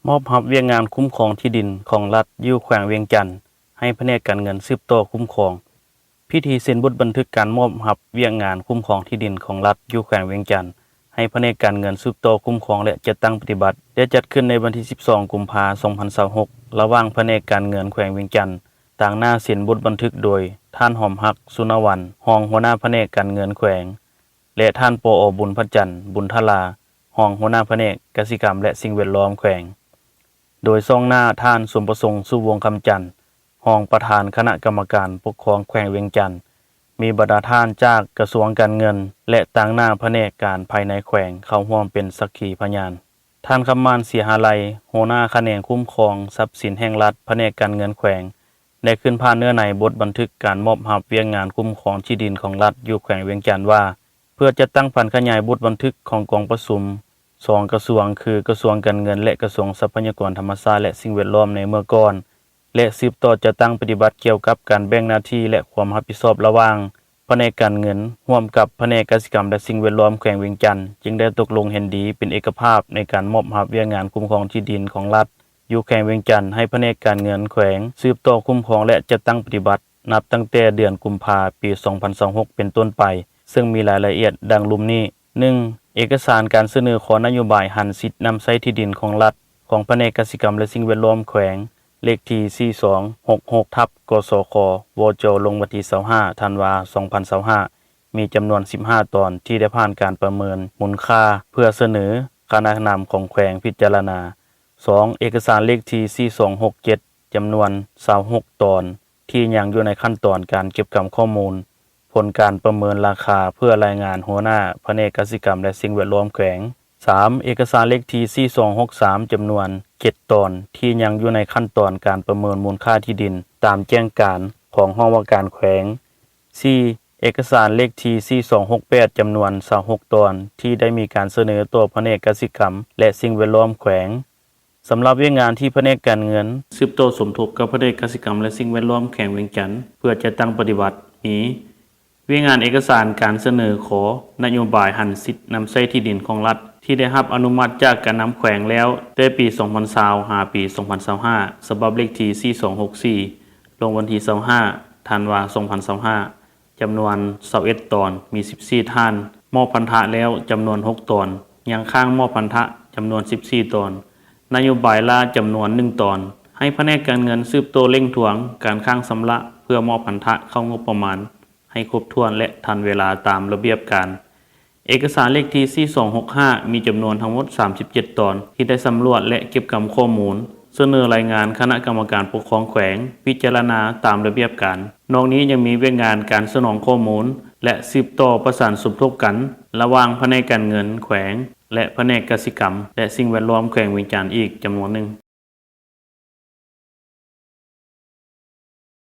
มอบรับเวียกงานคุ้มครองที่ดินของรัฐอยู่แขวงเวียงจันทน์ให้แผนกการเงินสืบต่อคุ้มครองพิธีเซ็นบทบันทึกการมอบรับเวียกงานคุ้มครองที่ดินของรัฐอยู่แขวงเวียงจันทน์ให้แผนกการเงินสืบต่อคุ้มครองและจัดตั้งปฏิบัติได้จัดขึ้นในวันที่12กุมภาพันธ์2026ระหว่างแผนกการเงินแขวงเวียงจันทน์ต่างหน้าเซ็นบทบันทึกโดยท่านหอมฮักสุนวรรณรองหัวหน้าแผนกการเงินแขวงและท่านปอบุญพระจันทร์บุญทลารองหัวหน้าแผนกกสิกรรมและสิ่งแวดล้อมแขวงโดยซ่องหน้าท่านสมประสงค์สุวงศ์คำจันทร์รองประธานคณะกรรมการปกครองแขวงเวียงจันทน์มีบรรดาท่านจากกระทรวงการเงินและต่างหน้าแผนกการภายในแขวงเข้าร่วมเป็นสักขีพยานท่านคำมานเสียหาลัยหัวหน้าแขนงคุ้มครองทรัพย์สินแห่งรัฐแผนกการเงินแขวงได้ขึ้นพาดเนื้อในบทบันทึกการมอบรับเวียกงานคุ้มครองที่ดินของรัฐอยู่แขวงเวียงจันทน์ว่าเพื่อจะตั้งพันขยายบทบันทึกของกองประชุม2กระทรวงคือกระทรวงการเงินและกระทรวงทรัพยากรธรรมชาติและสิ่งแวดล้อมในเมื่อก่อนและสืบต่อจะตั้งปฏิบัติเกี่ยวกับการแบ่งหน้าที่และความรับผิดชอบระหว่างแผนกการเงินร่วมกับแผนกกสิกรรมและสิ่งแวดล้อมแขวงเวียงจันทน์จึงได้ตกลงเห็นดีเป็นเอกภาพในการมอบรับเวียกงานคุ้มครองที่ดินของรัฐอยู่แขวงเวียงจันทน์ให้แผนกการเงินแขวงสืบต่อคุ้มครองและจัดตั้งปฏิบัตินับตั้งแต่เดือนกุมภาพันธ์ปี2026เป็นต้นไปซึ่งมีรายละเอียดดังลุ่มนี้ 1. เอกสารการเสนอขอนโยบายหันสิทธินำใช้ที่ดินของรัฐของแผนกกสิกรรมและสิ่งแวดล้อมแขวงเลขที่4266กสควจลงวันที่25ธันวาคม2025มีจำนวน15ตอนที่ได้ผ่านการประเมินมูลค่าเพื่อเสนอคณะนำของแขวงพิจารณา 2. เอกสารเลขที่4267จำนวน26ตอนที่ยังอยู่ในขั้นตอนการเก็บกำข้อมูลผลการประเมินราคาเพื่อรายงานหัวหน้าแผนกกสิกรรมและสิ่งแวดล้อมแขวง 3. เอกสารเลขที่4263จำนวน7ตอนที่ยังอยู่ในขั้นตอนการประเมินมูลค่าที่ดินตามแจ้งการของห้องว่าการแขวง 4. เอกสารเลขที่4268จำนวน26ตอนที่ได้มีการเสนอต่อแผนกกสิกรรมและสิ่งแวดล้อมแขวงสำหรับเวียกงานที่แผนกการเงินสืบต่อสมทบกับแผนกกสิกรรมและสิ่งแวดล้อมแขวงเวียงจันทน์เพื่อจะตั้งปฏิบัตินี้เวียกงานเอกสารการเสนอขอนโยบายหันสิทธินำใช้ที่ดินของรัฐที่ได้รับอนุมัติจากการนำแขวงแล้วแต่ปี2020หาปี2025ฉบับเลขที่4264ลงวันที่25ธันวาคม2025จำนวน21ตอนมี14ท่านมอบพันธะแล้วจำนวน6ตอนยังค้างมอบพันธะจำนวน14ตอนนโยบายล่าจำนวน1ตอนให้แผนกการเงินสืบโตเร่งทวงการค้างชำระเพื่อมอบพันธะเข้างบประมาณให้ครบถ้วนและทันเวลาตามระเบียบการเอกสารเลขที่4265มีจำนวนทั้งหมด37ตอนที่ได้สำรวจและเก็บกำข้อมูลเสนอรายงานคณะกรรมการปกครองแขวงพิจารณาตามระเบียบการนอกนี้ยังมีเวียกงานการสนองข้อมูลและสืบต่อประสานสมทบกันระหว่างแผนกการเงินแขวงและแผนกกสิกรรมและสิ่งแวดล้อมแขวงเวียงจันทน์อีกจำนวนหนึ่ง